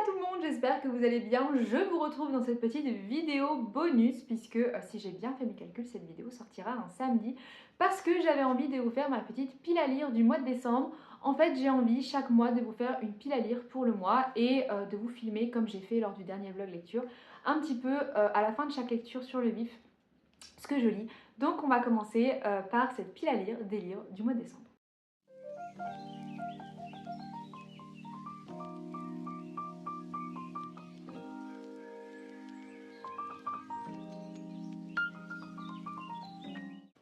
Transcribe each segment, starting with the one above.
tout le monde, j'espère que vous allez bien. Je vous retrouve dans cette petite vidéo bonus puisque si j'ai bien fait mes calculs, cette vidéo sortira un samedi parce que j'avais envie de vous faire ma petite pile à lire du mois de décembre. En fait, j'ai envie chaque mois de vous faire une pile à lire pour le mois et de vous filmer comme j'ai fait lors du dernier vlog lecture, un petit peu à la fin de chaque lecture sur le vif ce que je lis. Donc on va commencer par cette pile à lire des livres du mois de décembre.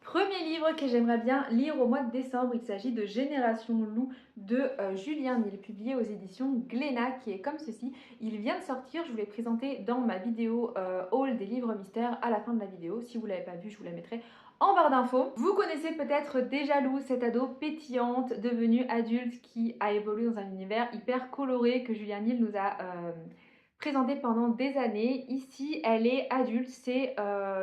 Premier livre que j'aimerais bien lire au mois de décembre, il s'agit de Génération Loup de Julien Nil, publié aux éditions Glénat, qui est comme ceci. Il vient de sortir, je vous l'ai présenté dans ma vidéo haul des livres mystères à la fin de la vidéo. Si vous ne l'avez pas vu, je vous la mettrai en barre d'infos. Vous connaissez peut-être déjà Lou, cette ado pétillante devenue adulte qui a évolué dans un univers hyper coloré que Julien Nil nous a présentée pendant des années. Ici, elle est adulte. C'est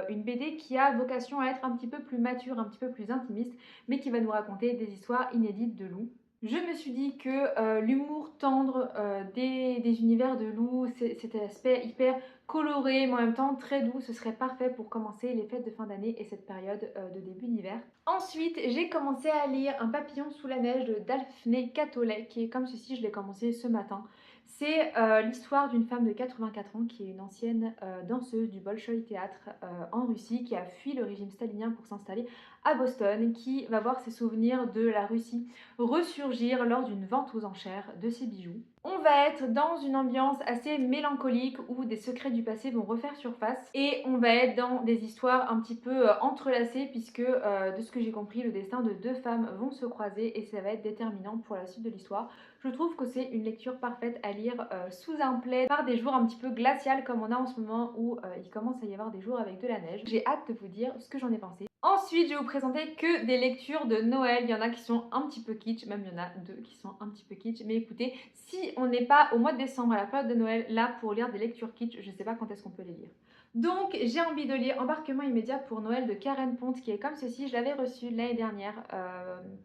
une BD qui a vocation à être un petit peu plus mature, un petit peu plus intimiste, mais qui va nous raconter des histoires inédites de loups. Je me suis dit que l'humour tendre des univers de loups, cet aspect hyper coloré, mais en même temps très doux, ce serait parfait pour commencer les fêtes de fin d'année et cette période de début d'hiver. Ensuite, j'ai commencé à lire Un papillon sous la neige de Daphné Catolet, qui est comme ceci, je l'ai commencé ce matin. C'est l'histoire d'une femme de 84 ans qui est une ancienne danseuse du Bolchoï Théâtre en Russie, qui a fui le régime stalinien pour s'installer à Boston, qui va voir ses souvenirs de la Russie ressurgir lors d'une vente aux enchères de ses bijoux. On va être dans une ambiance assez mélancolique où des secrets du passé vont refaire surface et on va être dans des histoires un petit peu entrelacées puisque de ce que j'ai compris, le destin de deux femmes vont se croiser et ça va être déterminant pour la suite de l'histoire. Je trouve que c'est une lecture parfaite à lire sous un plaid par des jours un petit peu glaciales comme on a en ce moment où il commence à y avoir des jours avec de la neige. J'ai hâte de vous dire ce que j'en ai pensé. Ensuite, je vais vous présenter que des lectures de Noël. Il y en a qui sont un petit peu kitsch, même il y en a deux qui sont un petit peu kitsch. Mais écoutez, si on n'est pas au mois de décembre à la période de Noël, là pour lire des lectures kitsch, je ne sais pas quand est-ce qu'on peut les lire. Donc j'ai envie de lire Embarquement immédiat pour Noël de Karen Ponte, qui est comme ceci. Je l'avais reçu l'année dernière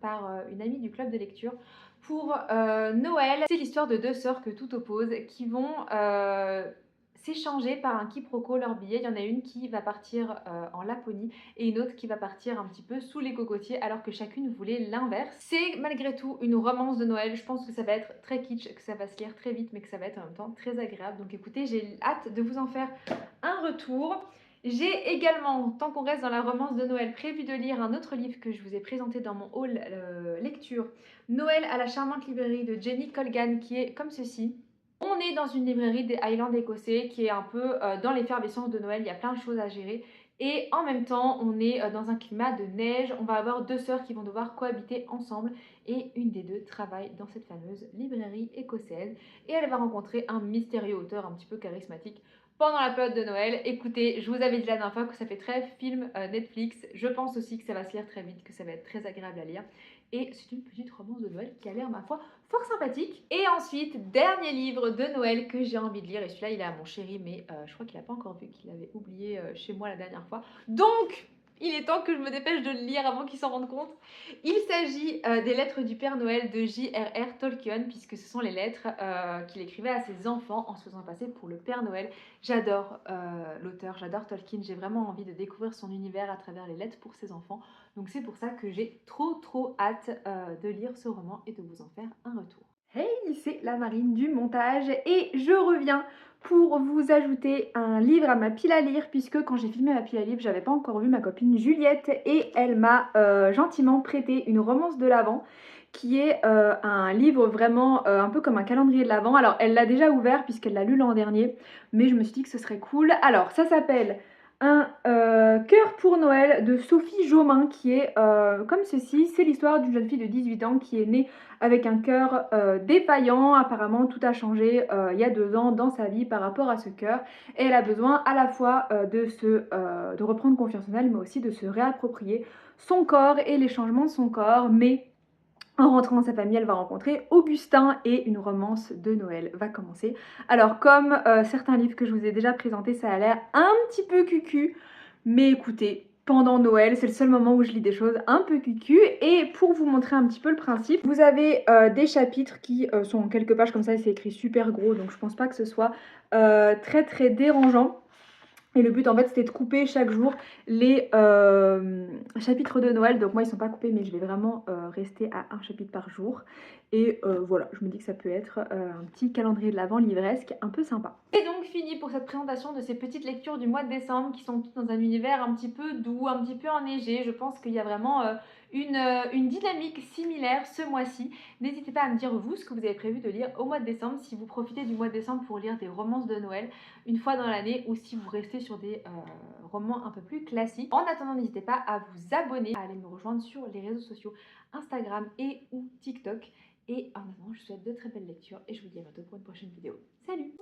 par une amie du club de lecture. Pour Noël, c'est l'histoire de deux sœurs que tout oppose qui vont s'échanger par un quiproquo leurs billets. Il y en a une qui va partir en Laponie et une autre qui va partir un petit peu sous les cocotiers alors que chacune voulait l'inverse. C'est malgré tout une romance de Noël. Je pense que ça va être très kitsch, que ça va se lire très vite mais que ça va être en même temps très agréable. Donc écoutez, j'ai hâte de vous en faire un retour. J'ai également, tant qu'on reste dans la romance de Noël, prévu de lire un autre livre que je vous ai présenté dans mon haul lecture, Noël à la charmante librairie de Jenny Colgan, qui est comme ceci. On est dans une librairie des Highlands écossais qui est un peu dans l'effervescence de Noël, il y a plein de choses à gérer. Et en même temps, on est dans un climat de neige, on va avoir deux sœurs qui vont devoir cohabiter ensemble et une des deux travaille dans cette fameuse librairie écossaise et elle va rencontrer un mystérieux auteur un petit peu charismatique pendant la période de Noël. Écoutez, je vous avais dit la dernière fois que ça fait très film Netflix, je pense aussi que ça va se lire très vite, que ça va être très agréable à lire. Et c'est une petite romance de Noël qui a l'air, ma foi, fort sympathique. Et ensuite, dernier livre de Noël que j'ai envie de lire. Et celui-là, il est à mon chéri, mais je crois qu'il n'a pas encore vu, qu'il l'avait oublié chez moi la dernière fois. Donc, il est temps que je me dépêche de le lire avant qu'il s'en rende compte. Il s'agit des lettres du Père Noël de J.R.R. Tolkien, puisque ce sont les lettres qu'il écrivait à ses enfants en se faisant passer pour le Père Noël. J'adore l'auteur, j'adore Tolkien. J'ai vraiment envie de découvrir son univers à travers les lettres pour ses enfants. Donc c'est pour ça que j'ai trop hâte de lire ce roman et de vous en faire un retour. Hey, c'est la Marine du montage et je reviens pour vous ajouter un livre à ma pile à lire puisque quand j'ai filmé ma pile à lire, j'avais pas encore vu ma copine Juliette et elle m'a gentiment prêté une romance de l'Avent qui est un livre vraiment un peu comme un calendrier de l'Avent. Alors elle l'a déjà ouvert puisqu'elle l'a lu l'an dernier, mais je me suis dit que ce serait cool. Alors ça s'appelle un cœur pour Noël de Sophie Jomain qui est comme ceci. C'est l'histoire d'une jeune fille de 18 ans qui est née avec un cœur défaillant. Apparemment tout a changé il y a 2 ans dans sa vie par rapport à ce cœur et elle a besoin à la fois de reprendre confiance en elle mais aussi de se réapproprier son corps et les changements de son corps. Mais en rentrant dans sa famille, elle va rencontrer Augustin et une romance de Noël va commencer. Alors comme certains livres que je vous ai déjà présentés, ça a l'air un petit peu cucu, mais écoutez, pendant Noël, c'est le seul moment où je lis des choses un peu cucu. Et pour vous montrer un petit peu le principe, vous avez des chapitres qui sont en quelques pages comme ça, c'est écrit super gros, donc je pense pas que ce soit très très dérangeant. Et le but en fait c'était de couper chaque jour les chapitres de Noël. Donc moi ils sont pas coupés mais je vais vraiment rester à un chapitre par jour. Et voilà, je me dis que ça peut être un petit calendrier de l'Avent livresque un peu sympa. Et donc fini pour cette présentation de ces petites lectures du mois de décembre qui sont toutes dans un univers un petit peu doux, un petit peu enneigé. Je pense qu'il y a vraiment une dynamique similaire ce mois-ci. N'hésitez pas à me dire vous ce que vous avez prévu de lire au mois de décembre, si vous profitez du mois de décembre pour lire des romances de Noël une fois dans l'année ou si vous restez sur des romans un peu plus classiques. En attendant, n'hésitez pas à vous abonner, à aller me rejoindre sur les réseaux sociaux Instagram et ou TikTok. Et en attendant, je vous souhaite de très belles lectures et je vous dis à bientôt pour une prochaine vidéo. Salut!